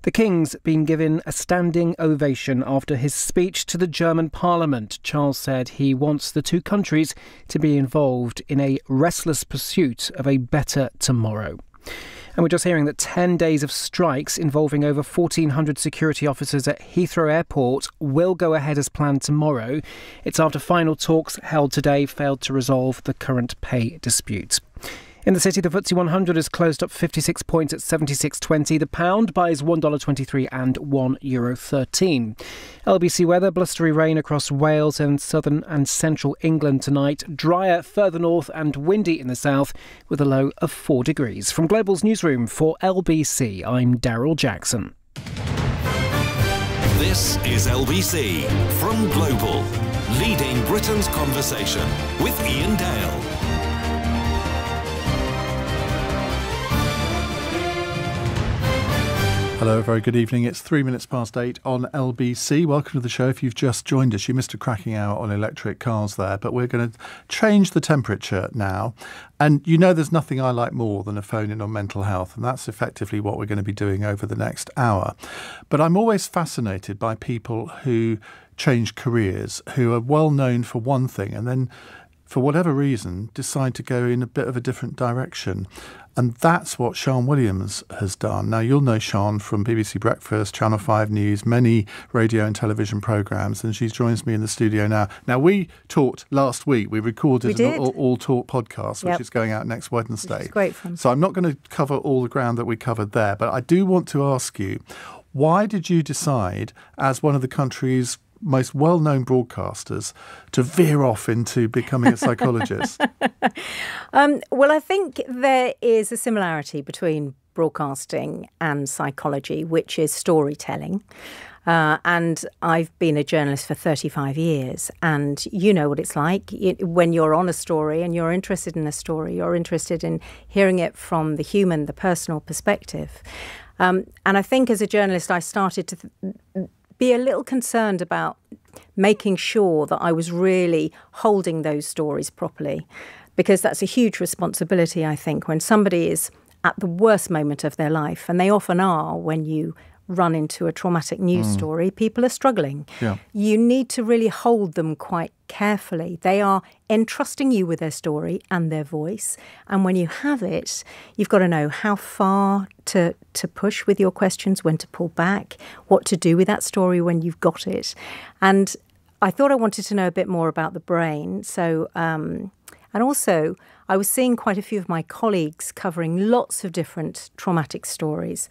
The King's been given a standing ovation after his speech to the German Parliament. Charles said he wants the two countries to be involved in a restless pursuit of a better tomorrow. And we're just hearing that 10 days of strikes involving over 1,400 security officers at Heathrow Airport will go ahead as planned tomorrow. It's after final talks held today failed to resolve the current pay dispute. In the city, the FTSE 100 has closed up 56 points at 76.20. The pound buys $1.23 and €1.13. LBC weather, blustery rain across Wales and southern and central England tonight. Drier further north and windy in the south with a low of 4 degrees. From Global's newsroom for LBC, I'm Daryl Jackson. This is LBC from Global, leading Britain's conversation with Iain Dale. Hello, very good evening. It's 3 minutes past 8 on LBC. Welcome to the show. If you've just joined us, you missed a cracking hour on electric cars there, but we're going to change the temperature now. And you know there's nothing I like more than a phone-in on mental health, and that's effectively what we're going to be doing over the next hour. But I'm always fascinated by people who change careers, who are well known for one thing and then, for whatever reason, decide to go in a bit of a different direction. And that's what Sian Williams has done. Now, you'll know Sian from BBC Breakfast, Channel 5 News, many radio and television programmes, and she joins me in the studio now. Now, we talked last week. We recorded an All Talk podcast, which is going out next Wednesday. It's great fun. So I'm not going to cover all the ground that we covered there, but I do want to ask you, why did you decide, as one of the country's most well-known broadcasters, to veer off into becoming a psychologist? Well, I think there is a similarity between broadcasting and psychology, which is storytelling. And I've been a journalist for 35 years, and you know what it's like when you're on a story and you're interested in a story, you're interested in hearing it from the human, the personal perspective. And I think as a journalist, I started to be a little concerned about making sure that I was really holding those stories properly, because that's a huge responsibility, I think, when somebody is at the worst moment of their life, and they often are when you run into a traumatic news story. People are struggling. Yeah. You need to really hold them quite carefully. They are entrusting you with their story and their voice. And when you have it, you've got to know how far to push with your questions, when to pull back, what to do with that story when you've got it. And I thought I wanted to know a bit more about the brain. So, and also, I was seeing quite a few of my colleagues covering lots of different traumatic stories.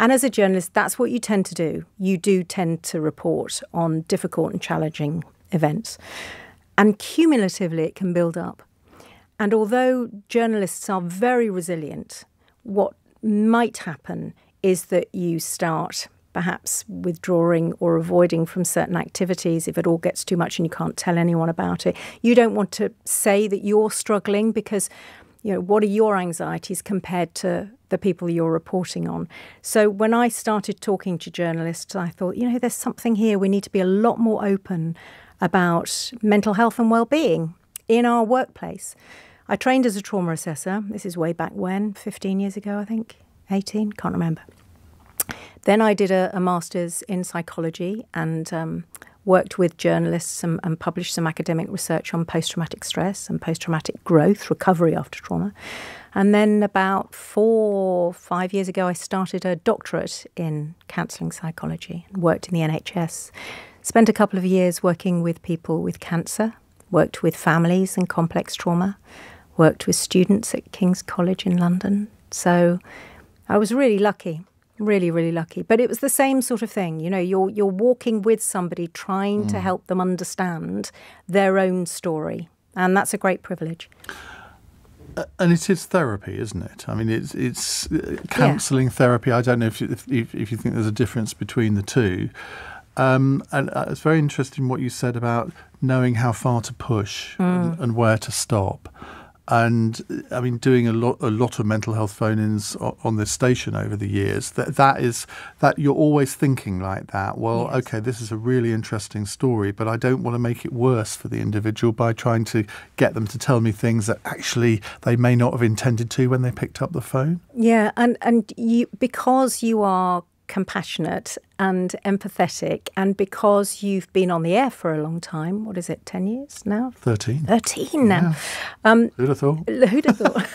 And as a journalist, that's what you tend to do. You do tend to report on difficult and challenging events. And cumulatively, it can build up. And although journalists are very resilient, what might happen is that you start perhaps withdrawing or avoiding from certain activities if it all gets too much and you can't tell anyone about it. You don't want to say that you're struggling because, you know, what are your anxieties compared to the people you're reporting on? So when I started talking to journalists, I thought, you know, there's something here. We need to be a lot more open about mental health and well-being in our workplace. I trained as a trauma assessor. This is way back when, 15 years ago, I think, 18, can't remember. Then I did a master's in psychology and worked with journalists and published some academic research on post-traumatic stress and post-traumatic growth, recovery after trauma. And then about 4 or 5 years ago, I started a doctorate in counselling psychology and worked in the NHS. Spent a couple of years working with people with cancer, worked with families and complex trauma, worked with students at King's College in London. So I was really lucky. Really, really lucky. But it was the same sort of thing. You know, you're walking with somebody trying to help them understand their own story. And that's a great privilege. And it is therapy, isn't it? I mean, it's counselling therapy. I don't know if you think there's a difference between the two. And it's very interesting what you said about knowing how far to push and where to stop. And I mean, doing a lot of mental health phone-ins on this station over the years, that you're always thinking like that. Well, yes. Okay, this is a really interesting story, but I don't want to make it worse for the individual by trying to get them to tell me things that actually they may not have intended to when they picked up the phone. Yeah, and you, because you are compassionate and empathetic, and because you've been on the air for a long time, what is it, 10 years now? 13. 13 now. Yeah. Who'd have thought? Who'd have thought?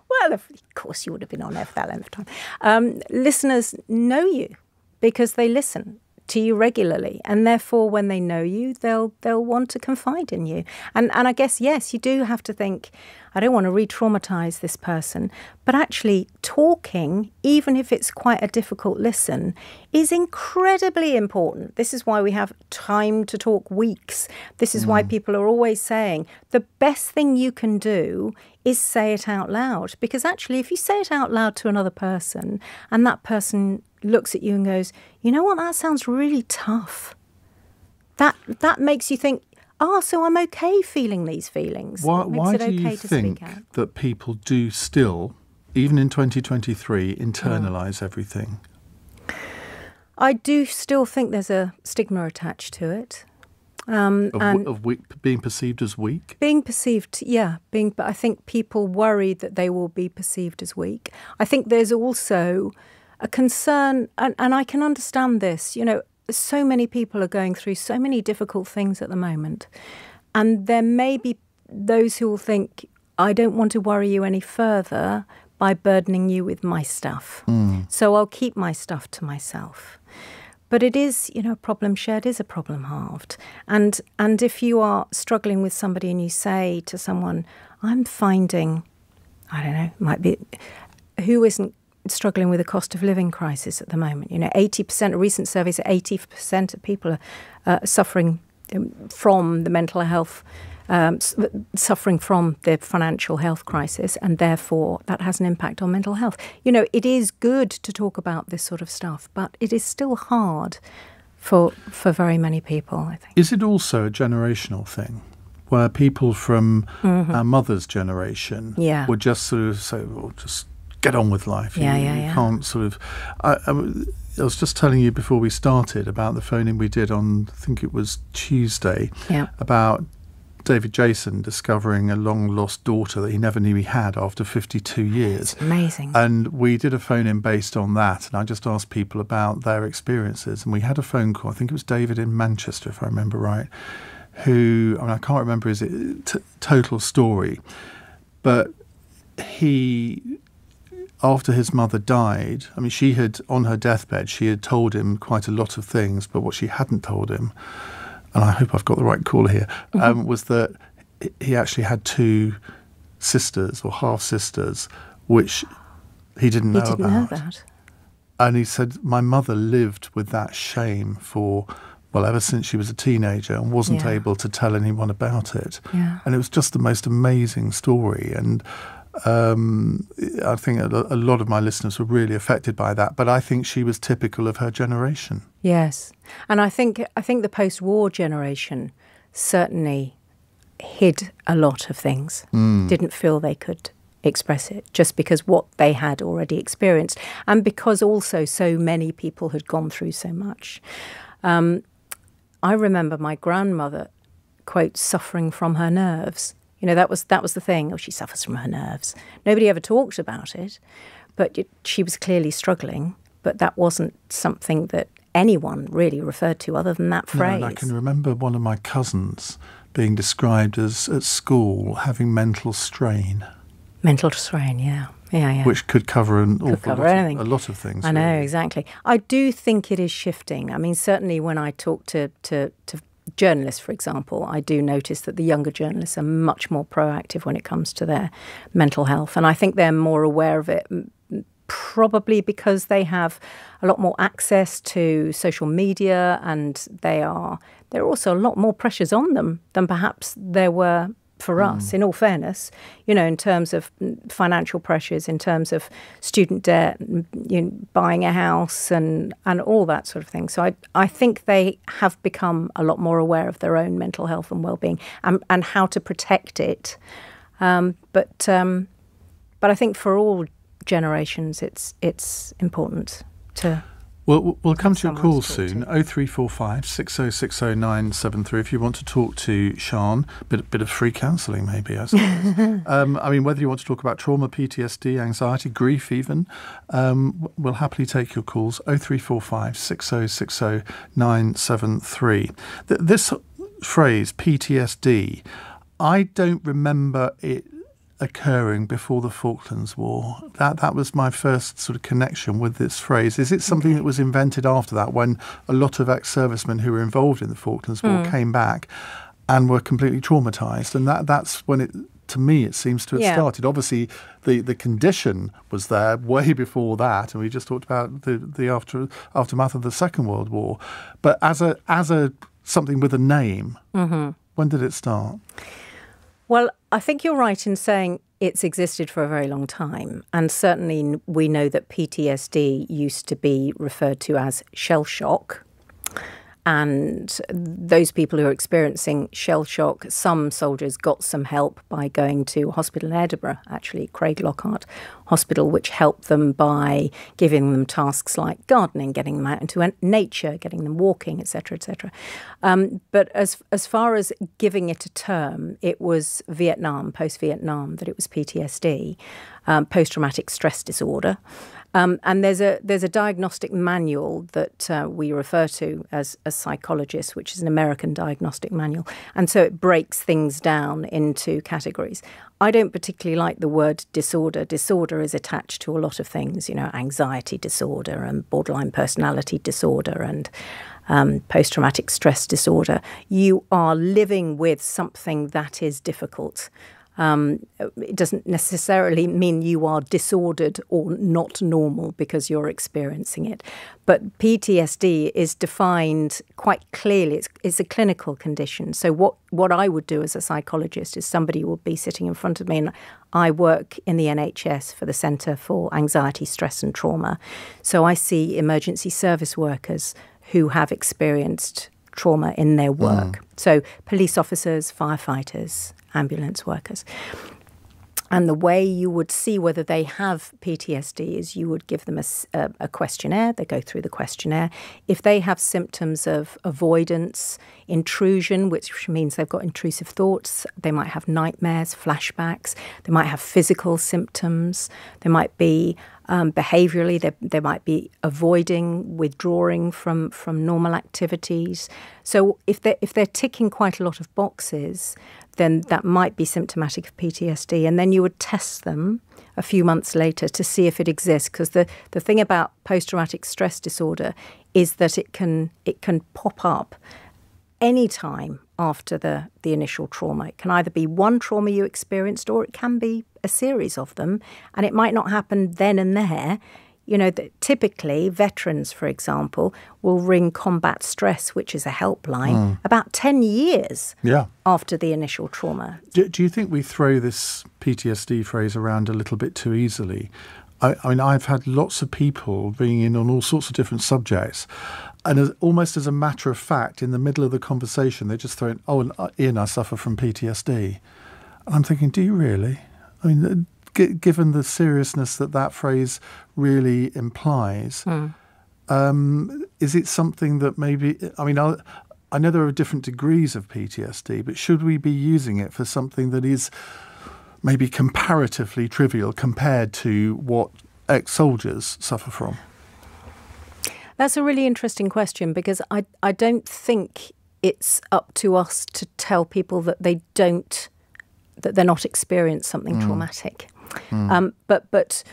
Well, of course you would have been on air for that length of time. Listeners know you because they listen to you regularly, and therefore when they know you, they'll want to confide in you. And I guess, yes, you do have to think, I don't want to re-traumatise this person, but actually talking, even if it's quite a difficult listen, is incredibly important. This is why we have time to talk weeks. This is why people are always saying the best thing you can do is say it out loud, because actually if you say it out loud to another person and that person looks at you and goes, you know what, that sounds really tough, that makes you think, so I'm okay feeling these feelings. Why do you think that people do still, even in 2023, internalise everything? I do still think there's a stigma attached to it. Being perceived as weak? Being perceived, yeah. But I think people worry that they will be perceived as weak. I think there's also a concern, and I can understand this, so many people are going through so many difficult things at the moment. And there may be those who will think, I don't want to worry you any further by burdening you with my stuff. So I'll keep my stuff to myself. But it is, a problem shared is a problem halved. And if you are struggling with somebody and you say to someone, I'm finding, I don't know, might be, who isn't struggling with a cost of living crisis at the moment? 80%, a recent survey said 80% of people are suffering from the mental health, suffering from the financial health crisis, and therefore that has an impact on mental health. It is good to talk about this sort of stuff, but it is still hard for very many people, I think. Is it also a generational thing, where people from our mother's generation would just sort of say, well, just get on with life. You can't sort of... I was just telling you before we started about the phone-in we did on, I think it was Tuesday, about David Jason discovering a long-lost daughter that he never knew he had after 52 years. It's amazing. And we did a phone-in based on that, and I just asked people about their experiences. And we had a phone call, I think it was David in Manchester, if I remember right, who, I can't remember his total story, but he... After his mother died, she had, on her deathbed, she had told him quite a lot of things, but what she hadn't told him, and I hope I've got the right call here, was that he actually had 2 sisters or half-sisters, which he didn't know about. He didn't know that. And he said, my mother lived with that shame for, ever since she was a teenager, and wasn't able to tell anyone about it. Yeah. And it was just the most amazing story. And I think a lot of my listeners were really affected by that, but I think she was typical of her generation. Yes, and I think the post-war generation certainly hid a lot of things, didn't feel they could express it just because what they had already experienced, and because also so many people had gone through so much. I remember my grandmother, quote, suffering from her nerves. That was the thing. She suffers from her nerves. Nobody ever talked about it, but she was clearly struggling. But that wasn't something that anyone really referred to other than that phrase. No, and I can remember one of my cousins being described as, at school, having mental strain. Mental strain, yeah. Which could cover a lot of things. I know, exactly. I do think it is shifting. Certainly when I talk to journalists, for example, I do notice that the younger journalists are much more proactive when it comes to their mental health. And I think they're more aware of it, probably because they have a lot more access to social media, and there are also a lot more pressures on them than perhaps there were for us, in all fairness, in terms of financial pressures, in terms of student debt, buying a house and all that sort of thing. So I think they have become a lot more aware of their own mental health and well-being and how to protect it. But I think for all generations, it's important to We'll come to your calls soon. 0345 6060 973 if you want to talk to Sian. Bit of free counselling maybe, I suppose. I mean, whether you want to talk about trauma, PTSD, anxiety, grief even, we'll happily take your calls. 0345 6060 973. This phrase, PTSD, I don't remember it occurring before the Falklands War. That was my first sort of connection with this phrase. Is it something that was invented after that, when a lot of ex-servicemen who were involved in the Falklands War came back and were completely traumatised? And that's when it, to me, it seems to have started. Obviously, the condition was there way before that, and we just talked about the aftermath of the Second World War. But as a something with a name, when did it start? Well, I think you're right in saying it's existed for a very long time. And certainly we know that PTSD used to be referred to as shell shock. And those people who are experiencing shell shock, some soldiers got some help by going to a hospital in Edinburgh, actually, Craig Lockhart Hospital, which helped them by giving them tasks like gardening, getting them out into nature, getting them walking, etc., etc. But as far as giving it a term, it was Vietnam, post-Vietnam, that it was PTSD, post-traumatic stress disorder. And there's a diagnostic manual that we refer to as Psychologist, which is an American diagnostic manual. And so it breaks things down into categories. I don't particularly like the word disorder. Disorder is attached to a lot of things, anxiety disorder and borderline personality disorder and post-traumatic stress disorder. You are living with something that is difficult. It doesn't necessarily mean you are disordered or not normal because you're experiencing it. But PTSD is defined quite clearly. It's a clinical condition. So what I would do as a psychologist is somebody would be sitting in front of me, and I work in the NHS for the Centre for Anxiety, Stress and Trauma. So I see emergency service workers who have experienced trauma in their work. So police officers, firefighters, ambulance workers. And the way you would see whether they have PTSD is you would give them a questionnaire. They go through the questionnaire. If they have symptoms of avoidance, intrusion, which means they've got intrusive thoughts, they might have nightmares, flashbacks, they might have physical symptoms, they might be behaviourally, they might be avoiding, withdrawing from normal activities. So if they're ticking quite a lot of boxes, then that might be symptomatic of PTSD. And then you would test them a few months later to see if it exists. Because the thing about post-traumatic stress disorder is that it can pop up any time after the initial trauma. It can either be one trauma you experienced or it can be a series of them. And it might not happen then and there. Typically veterans, for example, will ring combat stress, which is a helpline, about 10 years after the initial trauma. Do you think we throw this PTSD phrase around a little bit too easily? I mean, I've had lots of people ringing in on all sorts of different subjects, and almost as a matter of fact, in the middle of the conversation, they just throw in, "Oh, Iain, I suffer from PTSD." And I'm thinking, do you really? I mean, given the seriousness that phrase really implies, is it something that maybe, I mean, I know there are different degrees of PTSD, but should we be using it for something that is maybe comparatively trivial compared to what ex-soldiers suffer from? That's a really interesting question, because I don't think it's up to us to tell people that they're not experiencing something traumatic. But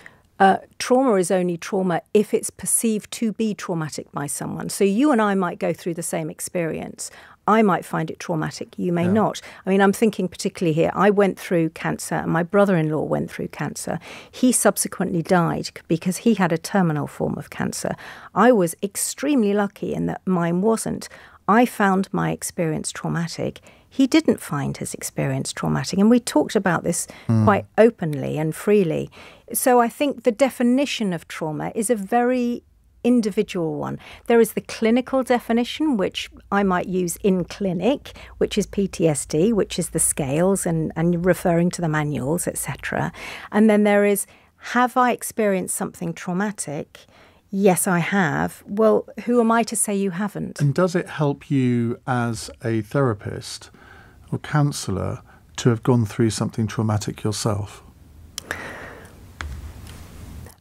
trauma is only trauma if it's perceived to be traumatic by someone. So you and I might go through the same experience. I might find it traumatic. You may not. I mean, I'm thinking particularly here. I went through cancer and my brother-in-law went through cancer. He subsequently died because he had a terminal form of cancer. I was extremely lucky in that mine wasn't. I found my experience traumatic. He didn't find his experience traumatic. And we talked about this quite openly and freely. So I think the definition of trauma is a very individual one. There is the clinical definition, which I might use in clinic, which is PTSD, which is the scales and referring to the manuals, etc. And then there is, have I experienced something traumatic? Yes, I have. Well, who am I to say you haven't? And does it help you as a therapist or counsellor to have gone through something traumatic yourself?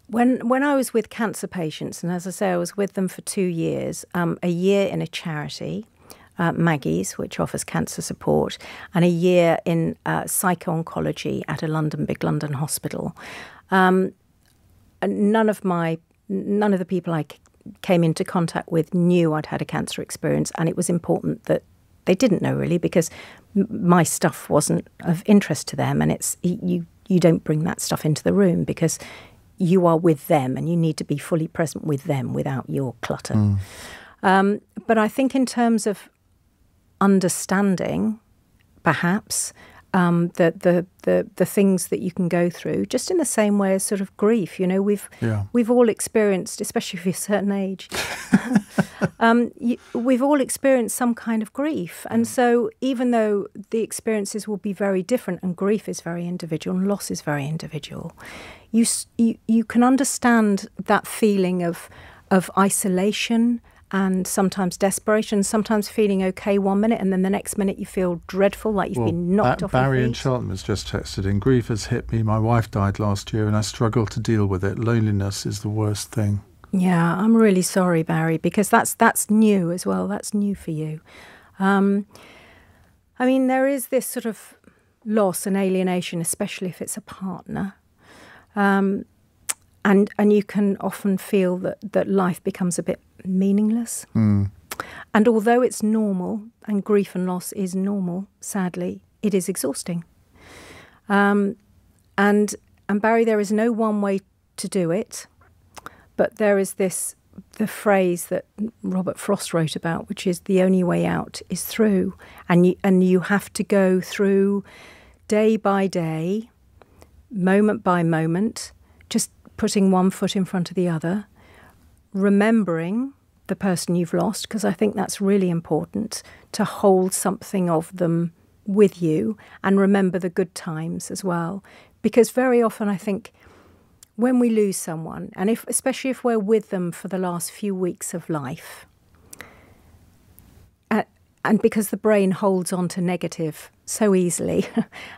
When I was with cancer patients, and as I say, I was with them for 2 years, a year in a charity, Maggie's, which offers cancer support, and a year in psycho-oncology at a big London hospital. None of the people I came into contact with knew I'd had a cancer experience, and it was important that they didn't know, really, because my stuff wasn't of interest to them, and you don't bring that stuff into the room because you are with them and you need to be fully present with them without your clutter. But I think in terms of understanding, perhaps, the things that you can go through, just in the same way as sort of grief. You know, we've all experienced, especially if you're a certain age, we've all experienced some kind of grief. And so even though the experiences will be very different, and grief is very individual and loss is very individual, you can understand that feeling of isolation and sometimes desperation, sometimes feeling okay 1 minute and then the next minute you feel dreadful, like you've been knocked off your feet. Barry in Cheltenham has just texted in, grief has hit me. My wife died last year and I struggle to deal with it. Loneliness is the worst thing. Yeah, I'm really sorry, Barry, because that's new as well. That's new for you. I mean, there is this sort of loss and alienation, especially if it's a partner. And you can often feel that life becomes a bit meaningless. And although it's normal, and grief and loss is normal, sadly, it is exhausting. And Barry, there is no one way to do it, but there is the phrase that Robert Frost wrote about, which is the only way out is through. And you have to go through day by day, moment by moment, just putting one foot in front of the other, remembering the person you've lost, because I think that's really important, to hold something of them with you and remember the good times as well. Because very often I think when we lose someone, and especially if we're with them for the last few weeks of life, and because the brain holds on to negative so easily,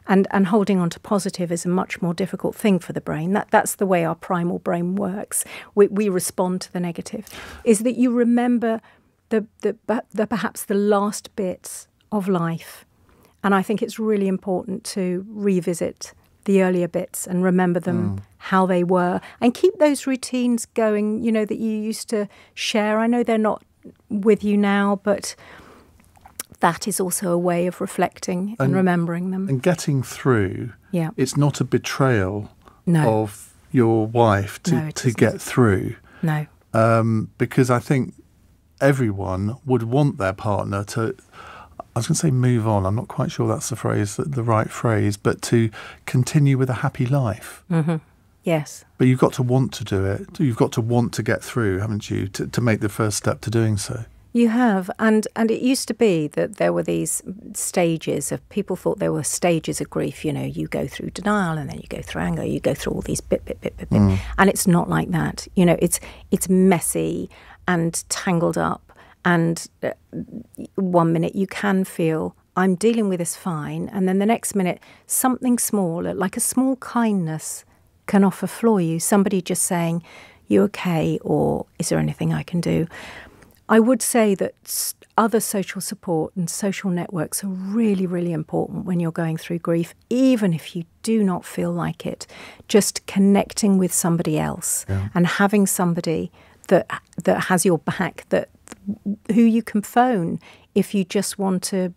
and holding on to positive is a much more difficult thing for the brain. That's the way our primal brain works. We respond to the negative. Is that you remember the perhaps the last bits of life, and I think it's really important to revisit the earlier bits and remember them how they were, and keep those routines going. You know, that you used to share. I know they're not with you now, but that is also a way of reflecting and remembering them. And getting through, it's not a betrayal of your wife to get through. No. Because I think everyone would want their partner to, I was going to say move on, I'm not quite sure that's the right phrase, but to continue with a happy life. Mm-hmm. Yes. But you've got to want to do it. You've got to want to get through, haven't you, to make the first step to doing so. You have, and it used to be that there were these stages of, people thought there were stages of grief. You know, you go through denial, and then you go through anger, you go through all these bit, and it's not like that. You know, it's messy and tangled up, and 1 minute you can feel, I'm dealing with this fine, and then the next minute something small, like a small kindness, can offer floor you. Somebody just saying, you okay, or is there anything I can do? I would say that other social support and social networks are really, really important when you're going through grief, even if you do not feel like it. Just connecting with somebody else and having somebody that has your back, who you can phone if you just want to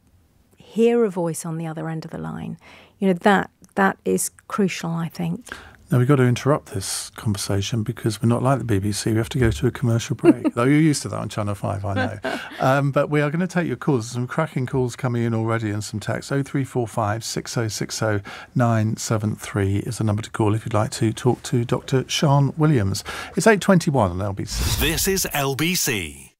hear a voice on the other end of the line. You know, that is crucial, I think. Now, we've got to interrupt this conversation because we're not like the BBC. We have to go to a commercial break. Though you're used to that on Channel 5, I know. But we are going to take your calls. There's some cracking calls coming in already and some text. 0345 6060 973 is the number to call if you'd like to talk to Dr Sian Williams. It's 8:21 on LBC. This is LBC.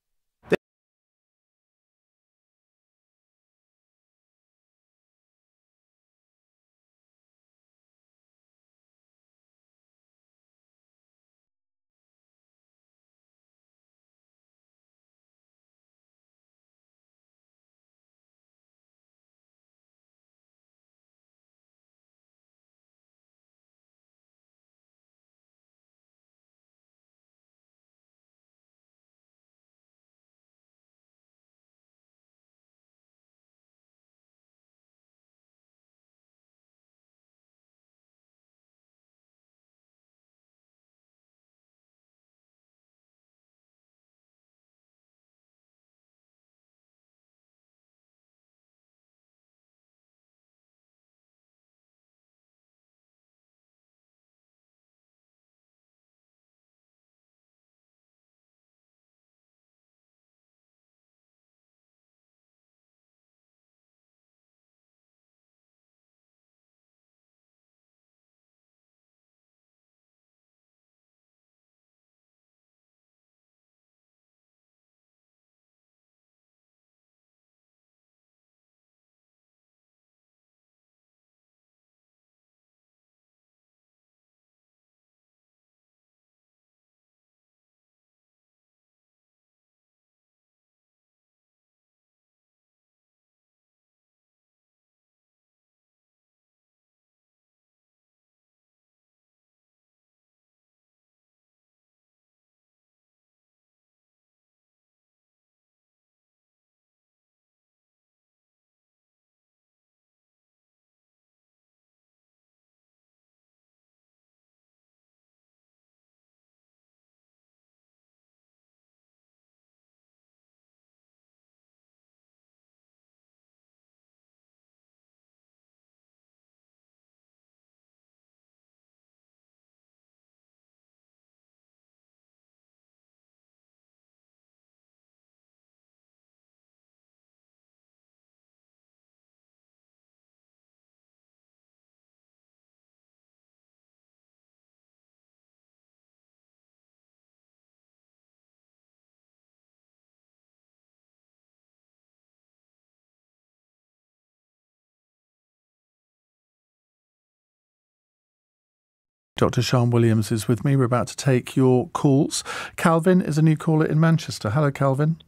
Dr Sian Williams is with me. We're about to take your calls. Calvin is a new caller in Manchester. Hello, Calvin.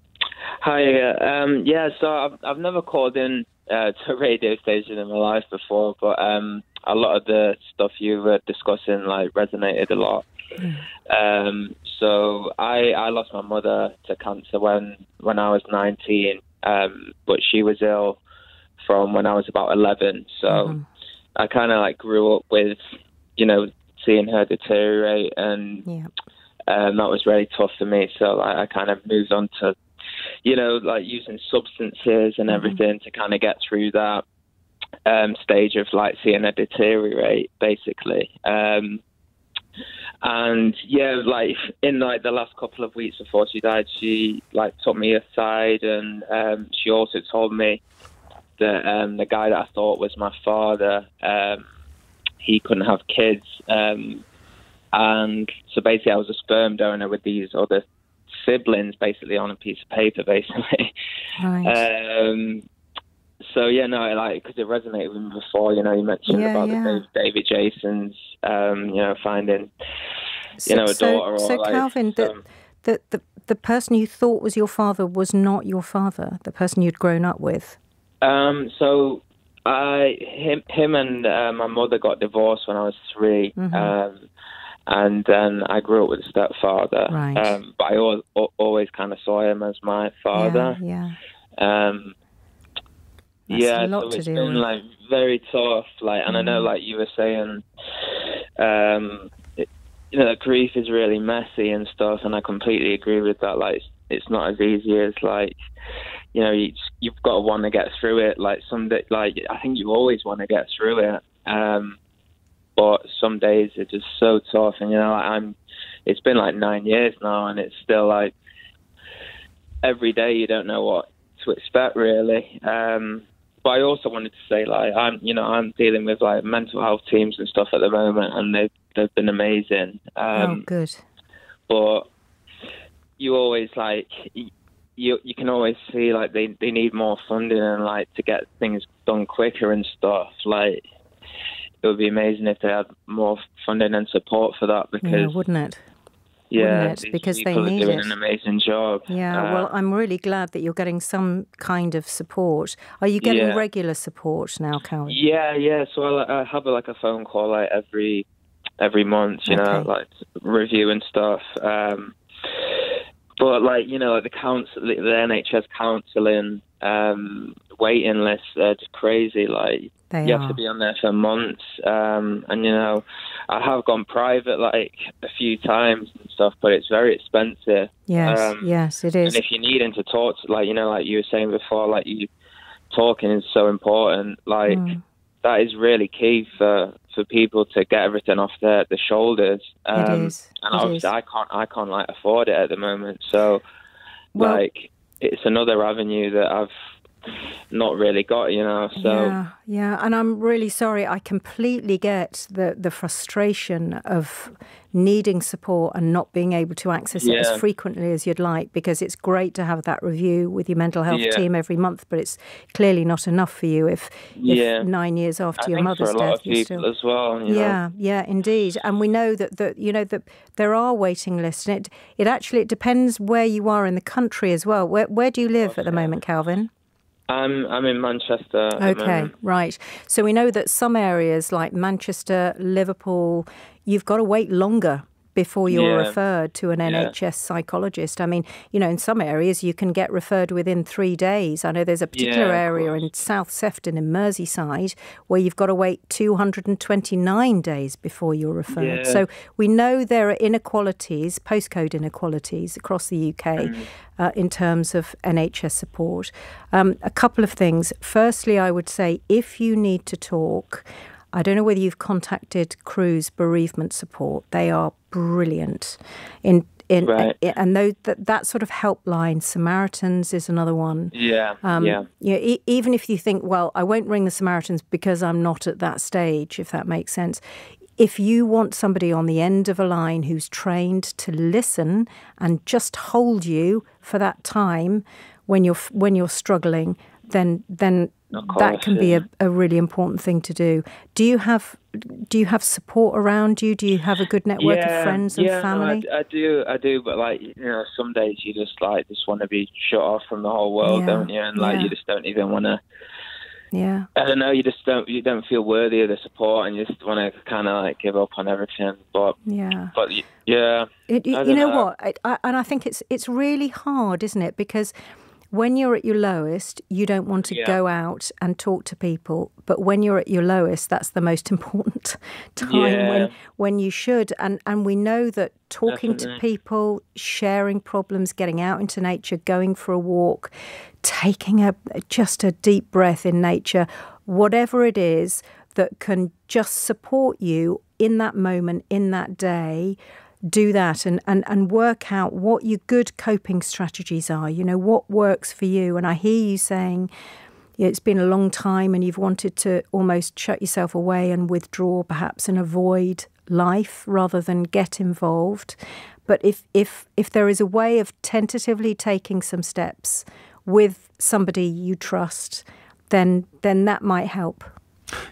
Hi. So I've never called in to a radio station in my life before, but a lot of the stuff you were discussing resonated a lot. So I lost my mother to cancer when I was 19, but she was ill from when I was about 11. So I kind of grew up with, seeing her deteriorate, and that was really tough for me. So I kind of moved on to, using substances and everything to kind of get through that stage of seeing her deteriorate, basically. And in the last couple of weeks before she died, she took me aside, and she also told me that the guy that I thought was my father, he couldn't have kids, and so basically I was a sperm donor with these other siblings, basically on a piece of paper, basically. Right. Because it resonated with me before. You mentioned about the David Jason's, finding, a daughter. So Calvin, the person you thought was your father was not your father. The person you'd grown up with. Him and my mother got divorced when I was 3, and then I grew up with a stepfather. Right. But I always kind of saw him as my father. That's a lot so to it's deal been with. very tough. And I know, you were saying, grief is really messy and stuff, and I completely agree with that. It's not as easy as you've got to want to get through it. Someday, I think you always want to get through it. But some days are just so tough, and it's been 9 years now, and it's still every day you don't know what to expect, really. But I also wanted to say, I'm dealing with mental health teams and stuff at the moment, and they've been amazing. Good. But you always you can always see they need more funding and to get things done quicker and stuff. It would be amazing if they had more funding and support for that, because wouldn't it? Yeah, wouldn't it? Because they people need are doing it. an amazing job. Yeah, well, I'm really glad that you're getting some kind of support. Are you getting regular support now, Calvin? Yeah. So I have a phone call every month, review and stuff. But the NHS counselling waiting lists are just crazy. You have to be on there for months, and I have gone private a few times and stuff, but it's very expensive. Yes, it is. And if you're needing to talk, like you were saying before, talking is so important. That is really key for people to get everything off their shoulders. It is. And obviously, I can't afford it at the moment. So, it's another avenue that I've not really got, So yeah, and I'm really sorry. I completely get the frustration of needing support and not being able to access it as frequently as you'd like, because it's great to have that review with your mental health team every month, but it's clearly not enough for you if 9 years after your mother's death, for a lot death, of people as well. Yeah, indeed. And we know that there are waiting lists, and it depends where you are in the country as well. Where do you live at the moment, Calvin? I'm in Manchester. Okay, right. So we know that some areas like Manchester, Liverpool, you've got to wait longer before you're referred to an NHS psychologist. I mean, in some areas you can get referred within 3 days. I know there's a particular area in South Sefton in Merseyside where you've got to wait 229 days before you're referred. Yeah. So we know there are inequalities, postcode inequalities across the UK in terms of NHS support. A couple of things. Firstly, I would say if you need to talk, I don't know whether you've contacted Crew's bereavement support. They are brilliant. And that sort of helpline, Samaritans is another one. Even if you think, well, I won't ring the Samaritans because I'm not at that stage, if that makes sense. If you want somebody on the end of a line who's trained to listen and just hold you for that time when you're struggling, then that can be a really important thing to do. Do you have do you have support around you? Do you have a good network of friends and family? No, I do. But like, some days you just want to be shut off from the whole world, don't you? And you just don't even want to. Yeah. I don't know. You don't feel worthy of the support, and you just want to kind of give up on everything. But yeah. You know what? And I think it's really hard, isn't it? Because when you're at your lowest, you don't want to go out and talk to people. But when you're at your lowest, that's the most important time when you should. And we know that talking to people, sharing problems, getting out into nature, going for a walk, taking just a deep breath in nature, whatever it is that can just support you in that moment, in that day, do that and work out what your good coping strategies are, what works for you. And I hear you saying it's been a long time and you've wanted to almost shut yourself away and withdraw perhaps and avoid life rather than get involved. But if there is a way of tentatively taking some steps with somebody you trust, then that might help.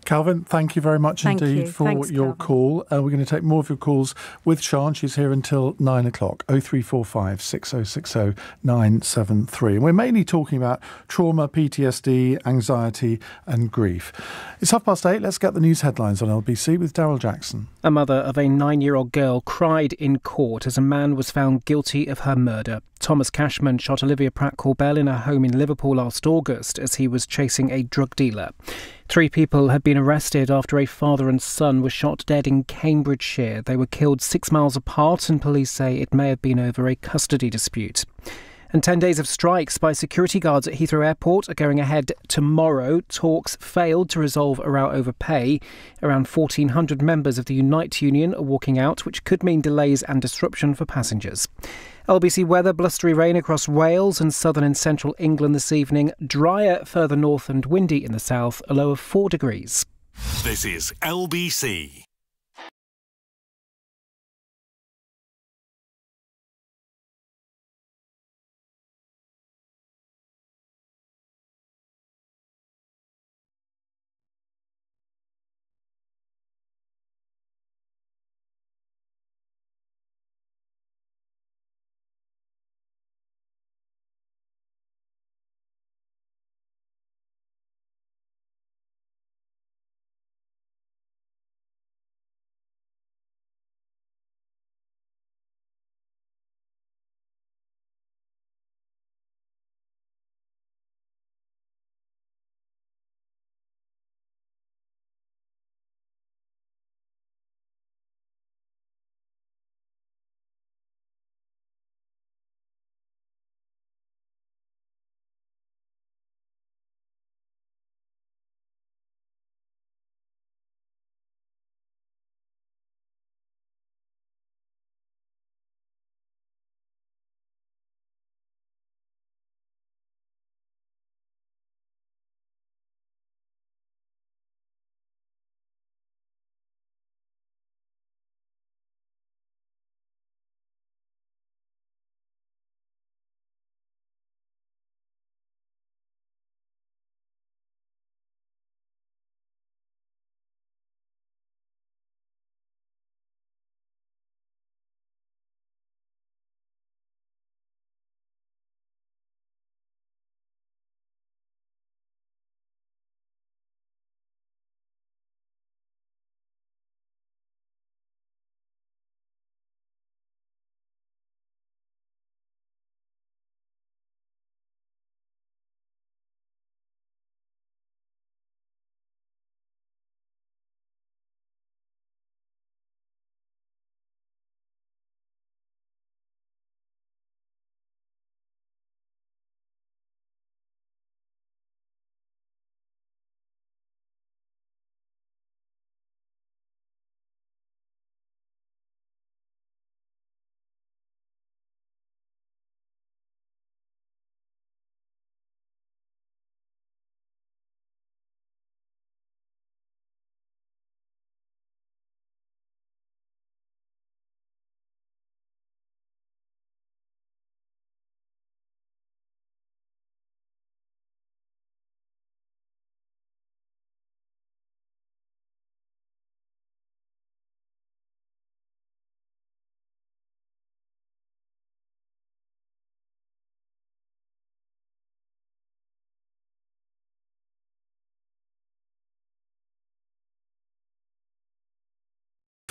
Calvin, thank you very much indeed for your call. We're going to take more of your calls with Sian. She's here until 9 o'clock, 0345 6060 973. And we're mainly talking about trauma, PTSD, anxiety and grief. It's 8:30. Let's get the news headlines on LBC with Daryl Jackson. A mother of a 9-year-old girl cried in court as a man was found guilty of her murder. Thomas Cashman shot Olivia Pratt-Corbell in her home in Liverpool last August as he was chasing a drug dealer. 3 people had been arrested after a father and son were shot dead in Cambridgeshire. They were killed 6 miles apart, and police say it may have been over a custody dispute. And 10 days of strikes by security guards at Heathrow Airport are going ahead tomorrow. Talks failed to resolve a row over pay. Around 1,400 members of the Unite Union are walking out, which could mean delays and disruption for passengers. LBC weather: blustery rain across Wales and southern and central England this evening. Drier further north and windy in the south, a low of 4 degrees. This is LBC.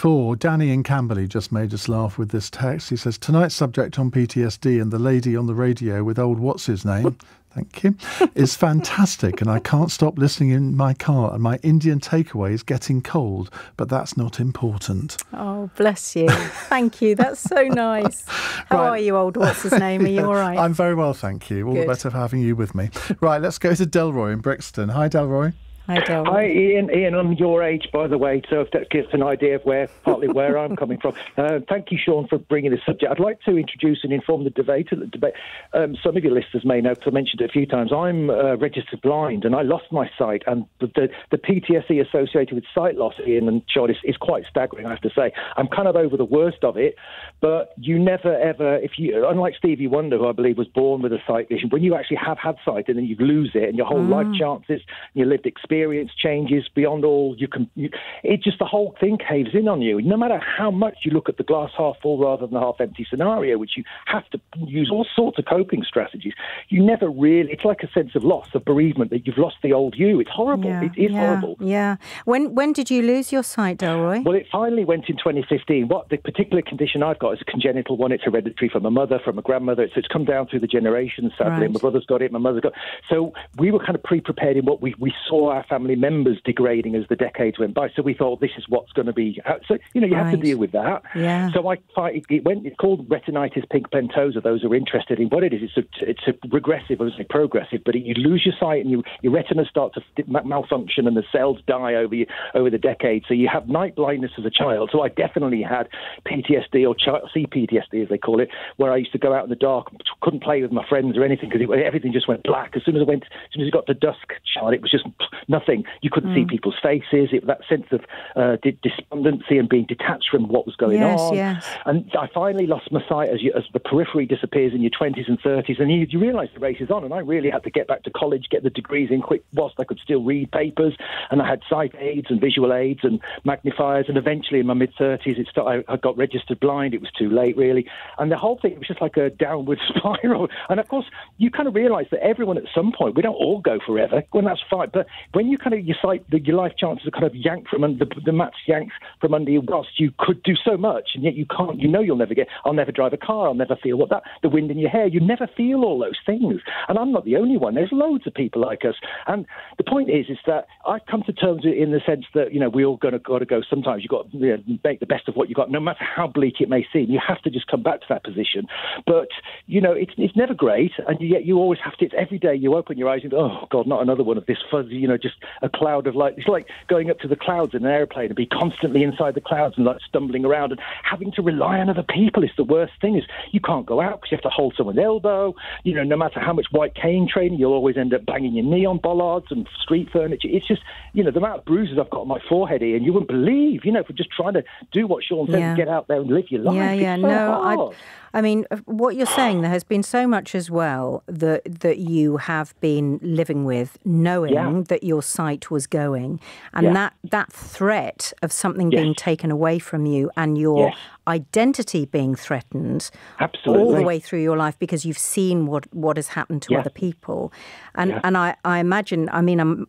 4. Danny in Camberley just made us laugh with this text. He says, tonight's subject on PTSD and the lady on the radio with old what's-his-name, thank you, is fantastic, and I can't stop listening in my car, and my Indian takeaway is getting cold, but that's not important. Oh, bless you. Thank you. That's so nice. How are you, old what's-his-name? Are you all right? I'm very well, thank you. All the better for having you with me. Right, let's go to Delroy in Brixton. Hi, Delroy. Hi, Dale. Hi, Ian. I'm your age, by the way, so if that gives an idea of partly where I'm coming from. Thank you, Sean, for bringing this subject. I'd like to introduce and inform the debate. Some of your listeners may know, because I mentioned it a few times, I'm registered blind, and I lost my sight, and the PTSD associated with sight loss, Ian and Sean, is quite staggering, I have to say. I'm kind of over the worst of it, but you never, ever, unlike Stevie Wonder, who I believe was born with a sight vision, when you actually have had sight and then you lose it, and your whole life chances, your lived experience changes beyond all it just, the whole thing caves in on you. No matter how much you look at the glass half full rather than the half empty scenario, which you have to use all sorts of coping strategies, you never really, it's like a sense of loss, of bereavement, that you've lost the old you. It's horrible. It is horrible. Yeah. When did you lose your sight, Delroy? Well, it finally went in 2015. What the particular condition I've got is a congenital one. It's hereditary from a mother, from a grandmother. So it's come down through the generations, sadly. Right. My brother's got it, my mother's got it. So we were kind of pre-prepared in what we saw our family members degrading as the decades went by. So we thought, this is what's going to be. So, you have to deal with that. Yeah. So it's called retinitis pigmentosa, those who are interested in what it is. It's a regressive, I would say progressive, but you lose your sight and your retina starts to malfunction and the cells die over the decades. So you have night blindness as a child. So I definitely had PTSD, or CPTSD as they call it, where I used to go out in the dark, couldn't play with my friends or anything because everything just went black. As soon as it got to dusk, Charlotte, it was just nothing. You couldn't see people's faces. That sense of despondency and being detached from what was going on. Yes. And I finally lost my sight as the periphery disappears in your 20s and 30s, and you realise the race is on. And I really had to get back to college, get the degrees in quick whilst I could still read papers. And I had sight aids and visual aids and magnifiers. And eventually, in my mid-30s, I got registered blind. It was too late, really. And the whole thing was just like a downward spiral. And of course, you kind of realise that everyone at some point, we don't all go forever, when that's fine. But when you kind of, your life chances are kind of yanked from under, the mat's yanked from under you, whilst you could do so much, and yet you can't, you'll never I'll never drive a car, I'll never feel the wind in your hair. You never feel all those things. And I'm not the only one. There's loads of people like us. And the point is that I've come to terms with it in the sense that, we all got to go. Sometimes you've got to make the best of what you've got, no matter how bleak it may seem. You have to just come back to that position. But, it's never great, and yet you always have to, it's every day you open your eyes and go, oh, God, not another one of this fuzzy, just a cloud of light. It's like going up to the clouds in an airplane and be constantly inside the clouds and like stumbling around, and having to rely on other people is the worst thing. Is you can't go out because you have to hold someone's elbow. No matter how much white cane training, you'll always end up banging your knee on bollards and street furniture. It's just, the amount of bruises I've got on my forehead here, and you wouldn't believe, for just trying to do what Sean said and get out there and live your life. Yeah. It's so hard. I mean, what you're saying, there has been so much as well that you have been living with, knowing that your sight was going, and that threat of something being taken away from you and your identity being threatened all the way through your life because you've seen what has happened to other people. And I imagine, I mean,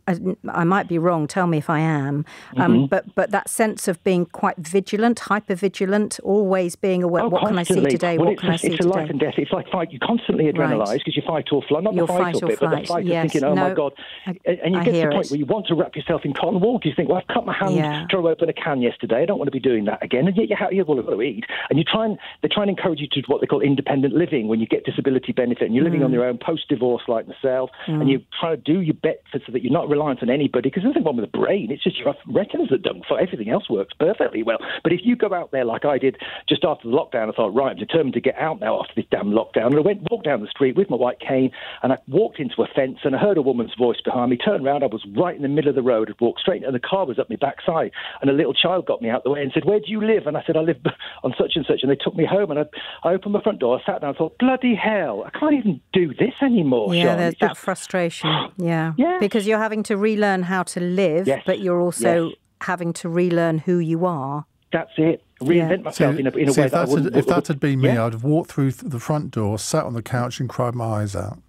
I might be wrong, tell me if I am, but that sense of being quite vigilant, hyper-vigilant, always being aware, what can I see today, what can I see today? It's a life and death. It's like fight. You constantly adrenalise because you fight or flight, not the fight or bit, but the fight of thinking, oh my God. And you get to the point where you want to wrap yourself in cotton wool because you think, well, I've cut my hand to open a can yesterday. I don't want to be doing that again. And yet you've all got to eat. And they try and encourage you to do what they call independent living when you get disability benefit and you're living on your own post-divorce like myself, and you try to do your best so that you're not reliant on anybody, because there's nothing wrong with the brain. It's just your retinas that don't. Everything else works perfectly well. But if you go out there like I did just after the lockdown, I thought, right, I'm determined to get out now after this damn lockdown. And I walked down the street with my white cane, and I walked into a fence, and I heard a woman's voice behind me. Turned around, I was right in the middle of the road. I'd walked straight, and the car was up my backside. And a little child got me out the way and said, where do you live? And I said, I live on such and such. And they took me home, and I opened my front door, I sat down, I thought, bloody hell, I can't even do this anymore. Yeah, Sean. there's that frustration. Yeah. Because you're having to relearn how to live, but you're also having to relearn who you are. That's it. Reinvent myself in a way that I wouldn't. If that had been me, I'd have walked through the front door, sat on the couch and cried my eyes out.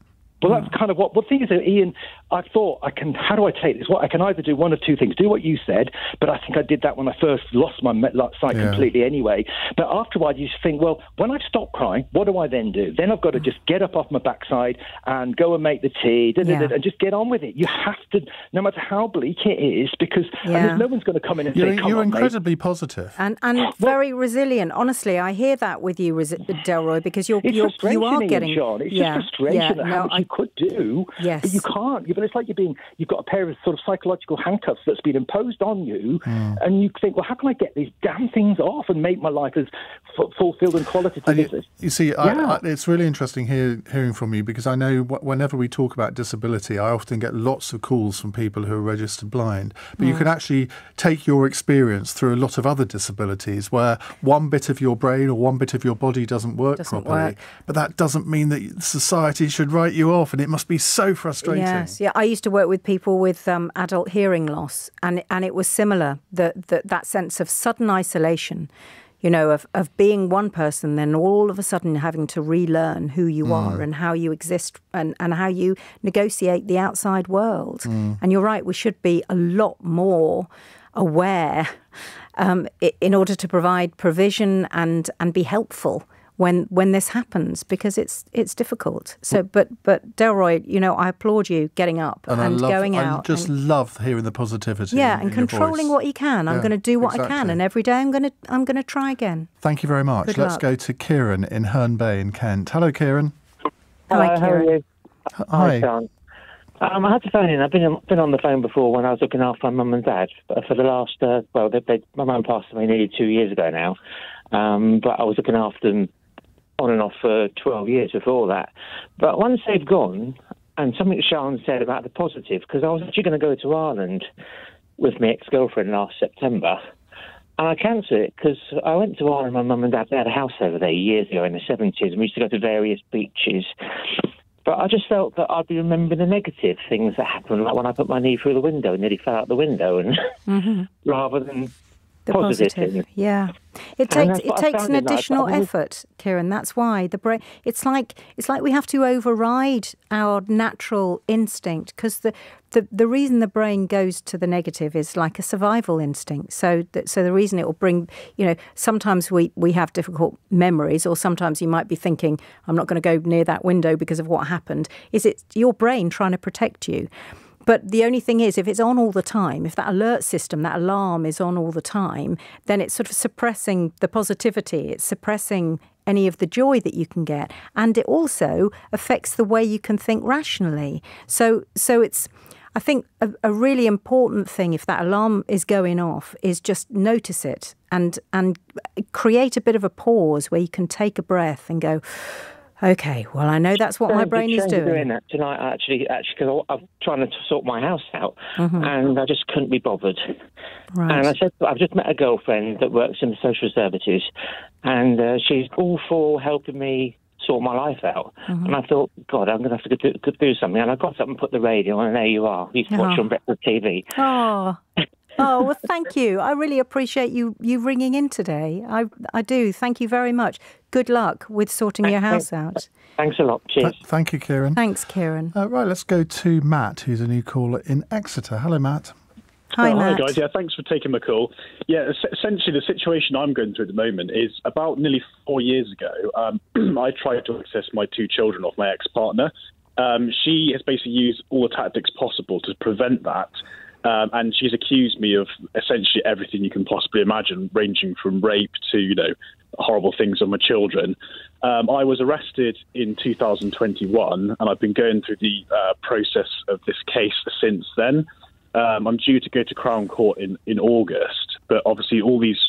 Well, that's kind of what. Well, the thing is, Ian, I thought how do I take this? Well, I can either do one of two things: do what you said, but I think I did that when I first lost my sight completely anyway. But afterwards, you think, well, when I stop crying, what do I then do? Then I've got to just get up off my backside and go and make the tea, and just get on with it. You have to, no matter how bleak it is, because and no one's going to come in and say, "Come you're on, incredibly mate." positive and very resilient. Honestly, I hear that with you, Delroy, because you are getting. John. It's just frustration at how much you could do, but you can't. But it's like you've got a pair of sort of psychological handcuffs that's been imposed on you, and you think, well, how can I get these damn things off and make my life as fulfilled and qualitative as you see, it's really interesting hearing from you, because I know whenever we talk about disability, I often get lots of calls from people who are registered blind. But you can actually take your experience through a lot of other disabilities where one bit of your brain or one bit of your body doesn't work properly. But that doesn't mean that society should write you off, and it must be so frustrating. Yes, I used to work with people with adult hearing loss, and it was similar, that sense of sudden isolation, of being one person, then all of a sudden having to relearn who you are and how you exist and how you negotiate the outside world. And you're right, we should be a lot more aware in order to provide provision and be helpful when this happens, because it's difficult. So, but Delroy, I applaud you getting up and going out. I just love hearing the positivity. And controlling what you can. I'm going to do what I can, and every day I'm going to try again. Thank you very much. Good Let's luck. go to Kieran in Herne Bay in Kent. Hello, Kieran. Hi, Kieran. How are you? Hi. Sean. I had to phone in. I've been on the phone before when I was looking after my mum and dad. But for the last, my mum passed away nearly 2 years ago now. But I was looking after them on and off for 12 years before that. But once they've gone, and something Sean said about the positive, because I was actually going to go to Ireland with my ex-girlfriend last September, and I cancelled it because I went to Ireland. My mum and dad, they had a house over there years ago in the 70s, and we used to go to various beaches. But I just felt that I'd be remembering the negative things that happened, like when I put my knee through the window and nearly fell out the window, and rather than the positive. Yeah, it takes an additional effort, Kieran. That's why the brain. It's like we have to override our natural instinct, because the reason the brain goes to the negative is like a survival instinct. So the reason it will bring, sometimes we have difficult memories, or sometimes you might be thinking, I'm not going to go near that window because of what happened. It's your brain trying to protect you. But the only thing is, if it's on all the time, if that alert system, that alarm is on all the time, then it's sort of suppressing the positivity. It's suppressing any of the joy that you can get. And it also affects the way you can think rationally. So it's, I think, a really important thing, if that alarm is going off, is just notice it and create a bit of a pause where you can take a breath and go, okay, well, I know that's what my brain is doing. That tonight, actually, because I'm trying to sort my house out, and I just couldn't be bothered. Right. And I said, I've just met a girlfriend that works in the social services, and she's all for helping me sort my life out. And I thought, God, I'm going to have to do something. And I got up and put the radio on, and there you are. You can watch on breakfast TV. Oh, well, thank you. I really appreciate you ringing in today. I do. Thank you very much. Good luck with sorting your house out. Thanks a lot. Cheers. Thank you, Kieran. Thanks, Kieran. Right, let's go to Matt, who's a new caller in Exeter. Hello, Matt. Hi, Matt. Hi, guys. Yeah, thanks for taking my call. Yeah, essentially the situation I'm going through at the moment is about nearly 4 years ago, I tried to access my 2 children off my ex-partner. She has basically used all the tactics possible to prevent that. And she's accused me of essentially everything you can possibly imagine, ranging from rape to, horrible things on my children. I was arrested in 2021, and I've been going through the process of this case since then. I'm due to go to Crown Court in August, but obviously all these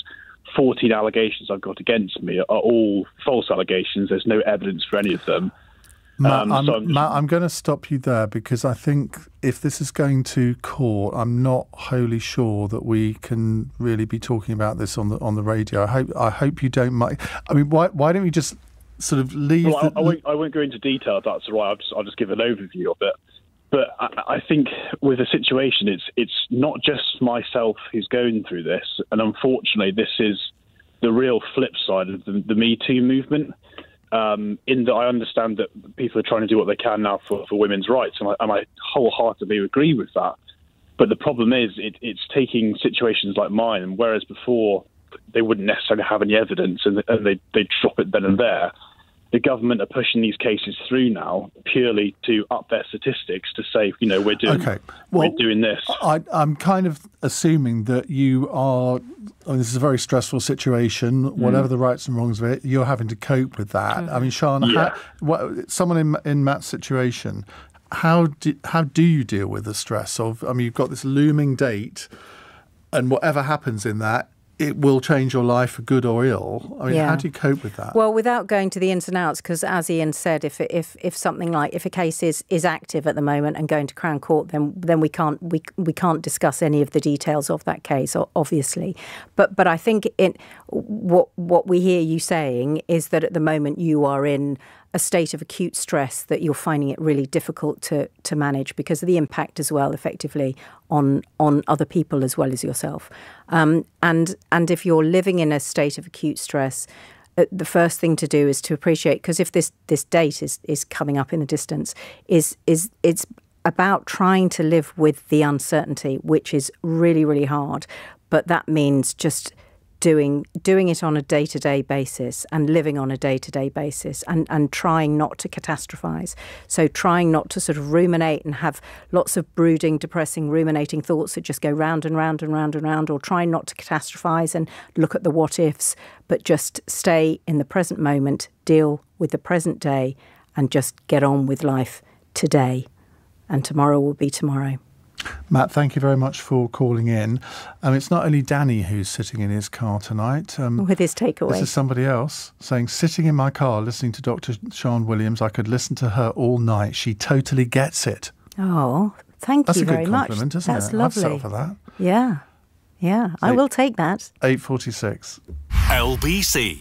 14 allegations I've got against me are all false allegations. There's no evidence for any of them. Matt, I'm going to stop you there, because I think if this is going to court, I'm not wholly sure that we can really be talking about this on the radio. I hope you don't mind. I mean, why don't we just sort of leave? Well, I won't go into detail if that's all right. I'll just give an overview of it. But I think with the situation, it's not just myself who's going through this, and unfortunately, this is the real flip side of the Me Too movement. in that I understand that people are trying to do what they can now for women's rights, and I wholeheartedly agree with that. But the problem is it's taking situations like mine, and whereas before they wouldn't necessarily have any evidence and they'd drop it then and there, the government are pushing these cases through now purely to up their statistics to say, we're doing this. I'm kind of assuming that you are, this is a very stressful situation, whatever the rights and wrongs of it, you're having to cope with that. I mean, Sian, someone in Matt's situation, how do you deal with the stress of, you've got this looming date and whatever happens in that, it will change your life for good or ill. How do you cope with that? Well, without going to the ins and outs, because as Iain said, if a case is active at the moment and going to Crown Court, then we can't discuss any of the details of that case, obviously. But I think what we hear you saying is that at the moment you are in a state of acute stress that you're finding it really difficult to manage because of the impact as well, effectively, on other people as well as yourself. And if you're living in a state of acute stress, the first thing to do is to appreciate, because if this date is coming up in the distance, it's about trying to live with the uncertainty, which is really, really hard. But that means just doing it on a day-to-day basis and living on a day-to-day basis and trying not to catastrophize. So trying not to sort of ruminate and have lots of brooding, depressing, ruminating thoughts that just go round and round and round and round, or trying not to catastrophize and look at the what-ifs, but just stay in the present moment, deal with the present day and just get on with life today. And tomorrow will be tomorrow. Matt, thank you very much for calling in. It's not only Danny who's sitting in his car tonight. With his takeaway. This is somebody else saying, sitting in my car listening to Dr Sian Williams, I could listen to her all night. She totally gets it. Oh, thank you very much. That's a good compliment, isn't it? That's lovely. I'd settle for that. Yeah, I will take that. 8:46. LBC.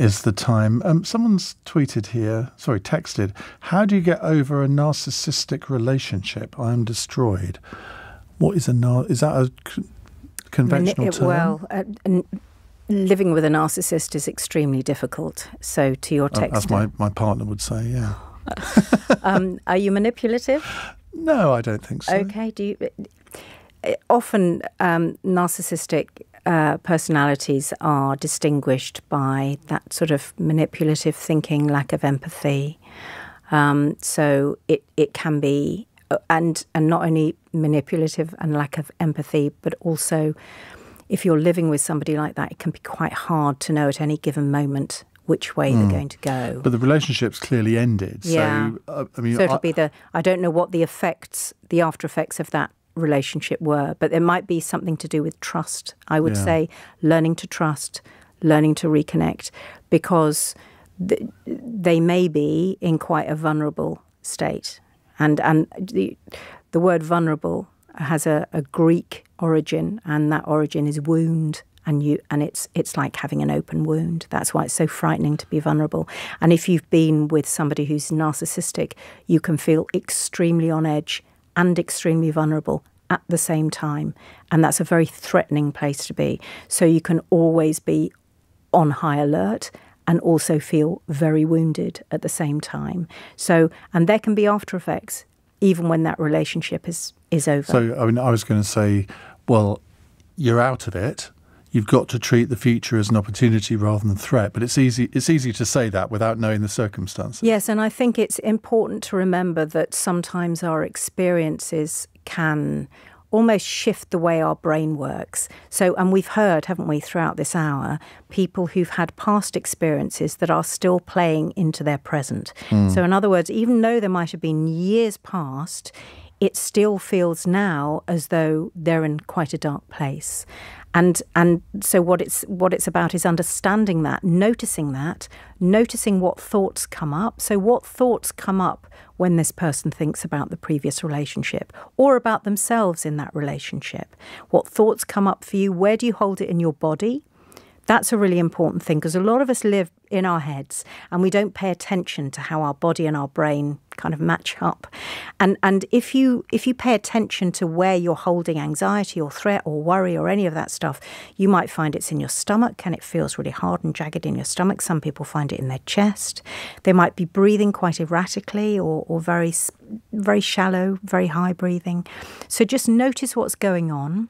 is the time. Someone's texted, how do you get over a narcissistic relationship? I am destroyed. What is is that a conventional term? Well, living with a narcissist is extremely difficult. So to your text... As my partner would say, yeah. Are you manipulative? No, I don't think so. Okay. Often narcissistic personalities are distinguished by that sort of manipulative thinking, lack of empathy. So it can be, and not only manipulative and lack of empathy, but also if you're living with somebody like that, it can be quite hard to know at any given moment which way they're going to go. But the relationship's clearly ended. Yeah. So, so it'll be I don't know what the after effects of that relationship were, but there might be something to do with trust. I would say learning to trust, learning to reconnect, because they may be in quite a vulnerable state. And the word vulnerable has a Greek origin, and that origin is wound. And it's like having an open wound. That's why it's so frightening to be vulnerable. And if you've been with somebody who's narcissistic, you can feel extremely on edge and extremely vulnerable at the same time. And that's a very threatening place to be. So you can always be on high alert and also feel very wounded at the same time. So, and there can be after effects even when that relationship is over. So, I was going to say, well, you're out of it. You've got to treat the future as an opportunity rather than a threat. But it's easy to say that without knowing the circumstances. Yes, and I think it's important to remember that sometimes our experiences can almost shift the way our brain works. So, and we've heard, haven't we, throughout this hour, people who've had past experiences that are still playing into their present. So in other words, even though there might have been years past, it still feels now as though they're in quite a dark place. And so what it's about is understanding that, noticing what thoughts come up. So what thoughts come up when this person thinks about the previous relationship or about themselves in that relationship? What thoughts come up for you? Where do you hold it in your body? That's a really important thing, because a lot of us live in our heads and we don't pay attention to how our body and our brain kind of match up. And if you pay attention to where you're holding anxiety or threat or worry or any of that stuff, you might find it's in your stomach and it feels really hard and jagged in your stomach. Some people find it in their chest. They might be breathing quite erratically or very, very shallow, very high breathing. So just notice what's going on.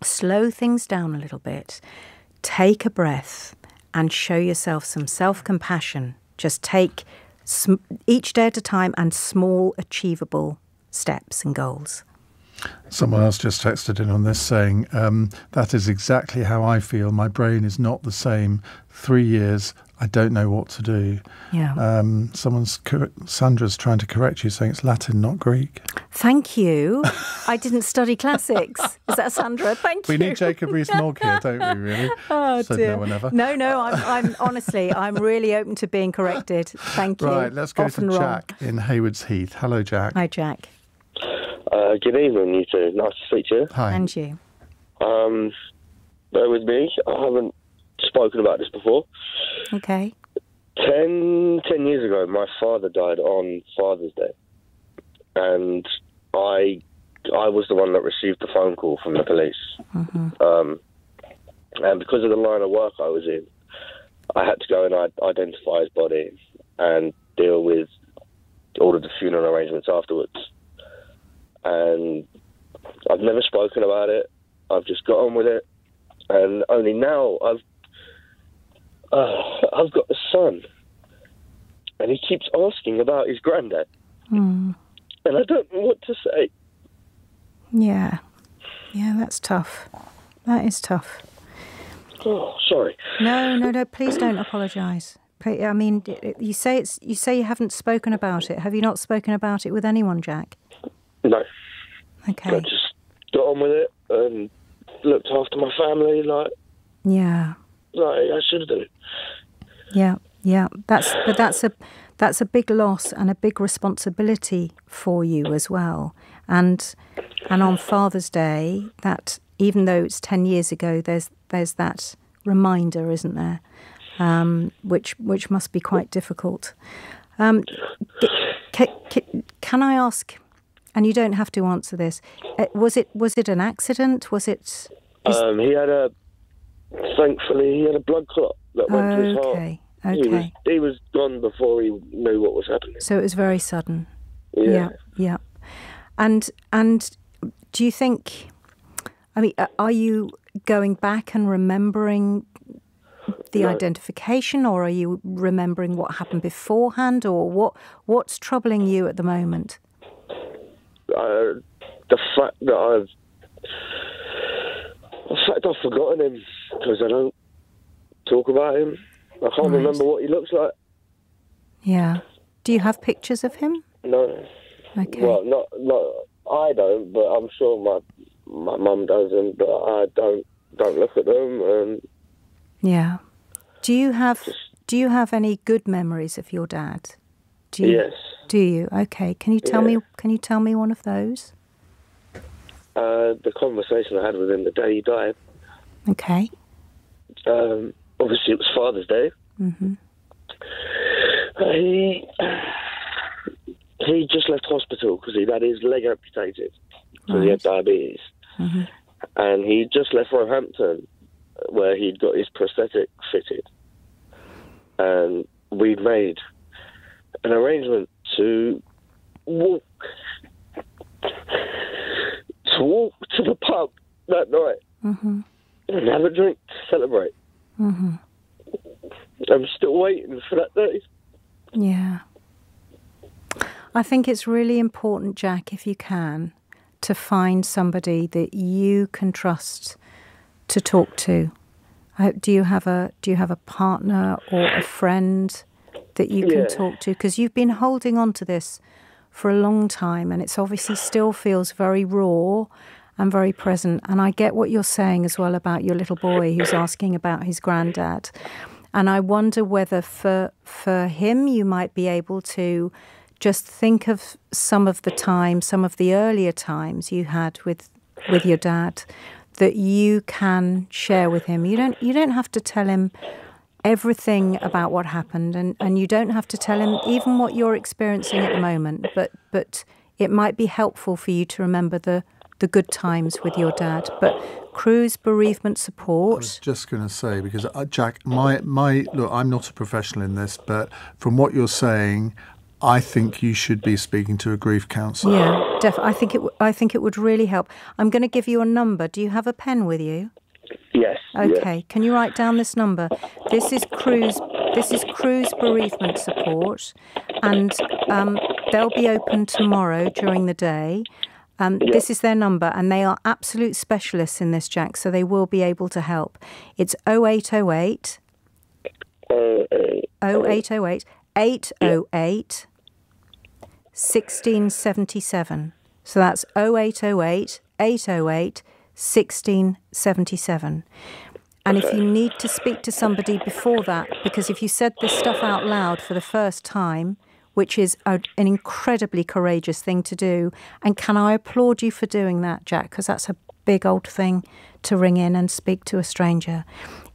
Slow things down a little bit. Take a breath and show yourself some self-compassion. Just take each day at a time and small, achievable steps and goals. Someone else just texted in on this saying, that is exactly how I feel. My brain is not the same. 3 years, I don't know what to do. Yeah. Sandra's trying to correct you, saying it's Latin, not Greek. Thank you. I didn't study classics. Is that Sandra? Thank you. We need Jacob Rees-Mogg here, don't we, really? Oh, Said dear. no one ever. No, I'm honestly, I'm really open to being corrected. Thank you. Right, let's go Often to wrong. Jack in Haywards Heath. Hello, Jack. Hi, Jack. Good evening, you two. Nice to speak to you. Hi. And you. Bear with me. I haven't spoken about this before. Okay. 10 years ago, my father died on Father's Day. And I was the one that received the phone call from the police. Mm-hmm. And because of the line of work I was in, I had to go and identify his body and deal with all of the funeral arrangements afterwards. And I've never spoken about it. I've just got on with it. And only now I've got a son. And he keeps asking about his granddad. And I don't know what to say. Yeah. Yeah, that's tough. That is tough. Oh, sorry. No, please don't apologise. I mean, you say you haven't spoken about it. Have you not spoken about it with anyone, Jack? No. Okay. I just got on with it and looked after my family like I should do. Yeah. That's a big loss and a big responsibility for you as well. And on Father's Day, that even though it's 10 years ago, there's that reminder, isn't there? which must be quite difficult. Can I ask, and you don't have to answer this, was it an accident? Was it... Thankfully, he had a blood clot that went to his heart. Okay. He was gone before he knew what was happening. So it was very sudden. Yeah. And do you think, I mean, are you going back and remembering the identification, or are you remembering what happened beforehand, or what's troubling you at the moment? The fact that I've forgotten him, because I don't talk about him. I can't remember what he looks like. Yeah. Do you have pictures of him? No. Okay. Well, not I don't, but I'm sure my mum doesn't. But I don't look at them. And yeah. Do you have any good memories of your dad? Yes. Do you? Okay. Can you tell me one of those? The conversation I had with him the day he died. Okay. Obviously, it was Father's Day. Mm-hmm. He just left hospital because he'd had his leg amputated because he had diabetes. Mm-hmm. And he just left Roehampton where he'd got his prosthetic fitted. And we'd made an arrangement to walk to the pub that night and have a drink to celebrate. Mm-hmm. I'm still waiting for that day. Yeah. I think it's really important, Jack, if you can, to find somebody that you can trust to talk to. Do you have a partner or a friend that you can talk to? Because you've been holding on to this for a long time, and it's obviously still feels very raw and very present. And I get what you're saying as well about your little boy who's asking about his granddad. And I wonder whether for him you might be able to just think of some of the earlier times you had with your dad that you can share with him. You don't have to tell him everything about what happened, and you don't have to tell him even what you're experiencing at the moment, but it might be helpful for you to remember the good times with your dad. But Crew's bereavement support... I was just going to say, because Jack, look, I'm not a professional in this, but from what you're saying, I think you should be speaking to a grief counsellor. Yeah, definitely. I think it would really help. I'm going to give you a number. Do you have a pen with you? Yes. Okay. Yes. Can you write down this number? This is Crew's bereavement support, and they'll be open tomorrow during the day. This is their number, and they are absolute specialists in this, Jack, so they will be able to help. It's 0808 0808 808 1677. So that's 0808 808 1677. And if you need to speak to somebody before that, because if you said this stuff out loud for the first time, which is an incredibly courageous thing to do, and can I applaud you for doing that, Jack, because that's a big old thing to ring in and speak to a stranger.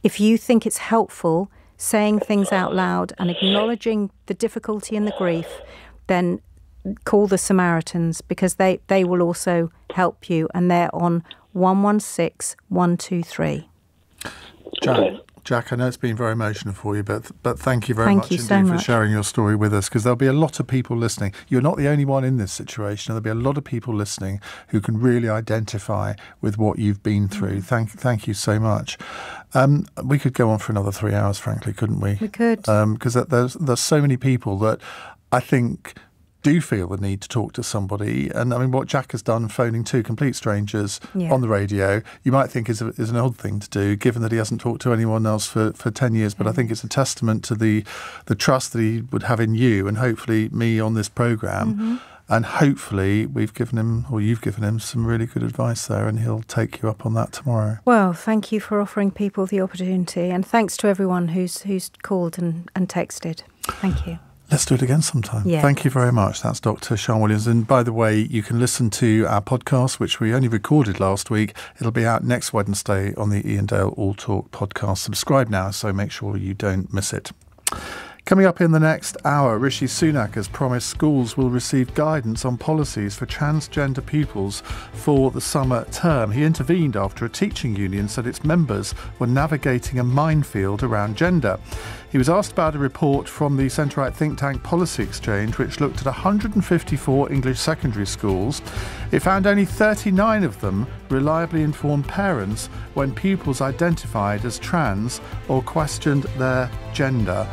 If you think it's helpful saying things out loud and acknowledging the difficulty and the grief, then call the Samaritans, because they will also help you, and they're on 116 123. Jack, I know it's been very emotional for you, but thank you very much indeed for sharing your story with us, because there'll be a lot of people listening. You're not the only one in this situation. There'll be a lot of people listening who can really identify with what you've been through. Thank you so much. We could go on for another 3 hours, frankly, couldn't we? We could. Because there's so many people that I think do feel the need to talk to somebody. And I mean, what Jack has done, phoning two complete strangers on the radio, you might think is an odd thing to do, given that he hasn't talked to anyone else for 10 years. But I think it's a testament to the trust that he would have in you, and hopefully me on this programme. Mm-hmm. And hopefully you've given him some really good advice there, and he'll take you up on that tomorrow. Well, thank you for offering people the opportunity, and thanks to everyone who's called and texted. Thank you. Let's do it again sometime. Yeah. Thank you very much. That's Dr. Sian Williams. And by the way, you can listen to our podcast, which we only recorded last week. It'll be out next Wednesday on the Iain Dale All Talk podcast. Subscribe now, so make sure you don't miss it. Coming up in the next hour, Rishi Sunak has promised schools will receive guidance on policies for transgender pupils for the summer term. He intervened after a teaching union said its members were navigating a minefield around gender. He was asked about a report from the centre-right think tank Policy Exchange, which looked at 154 English secondary schools. It found only 39 of them reliably informed parents when pupils identified as trans or questioned their gender.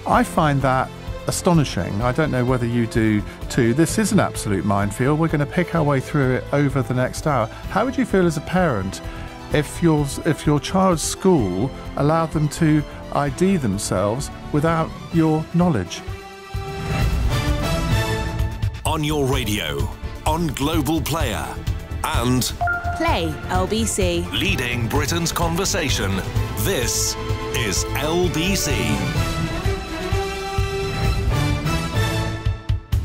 I find that astonishing. I don't know whether you do too. This is an absolute minefield. We're going to pick our way through it over the next hour. How would you feel as a parent if your child's school allowed them to ID themselves without your knowledge? On your radio, on Global Player, and Play LBC. leading Britain's conversation. This is LBC.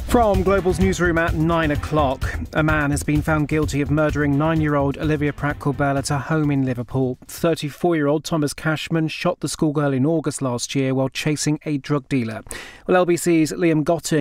From Global's newsroom at 9 o'clock, a man has been found guilty of murdering 9-year-old Olivia Pratt-Corbell at her home in Liverpool. 34-year-old Thomas Cashman shot the schoolgirl in August last year while chasing a drug dealer. Well, LBC's Liam Gotting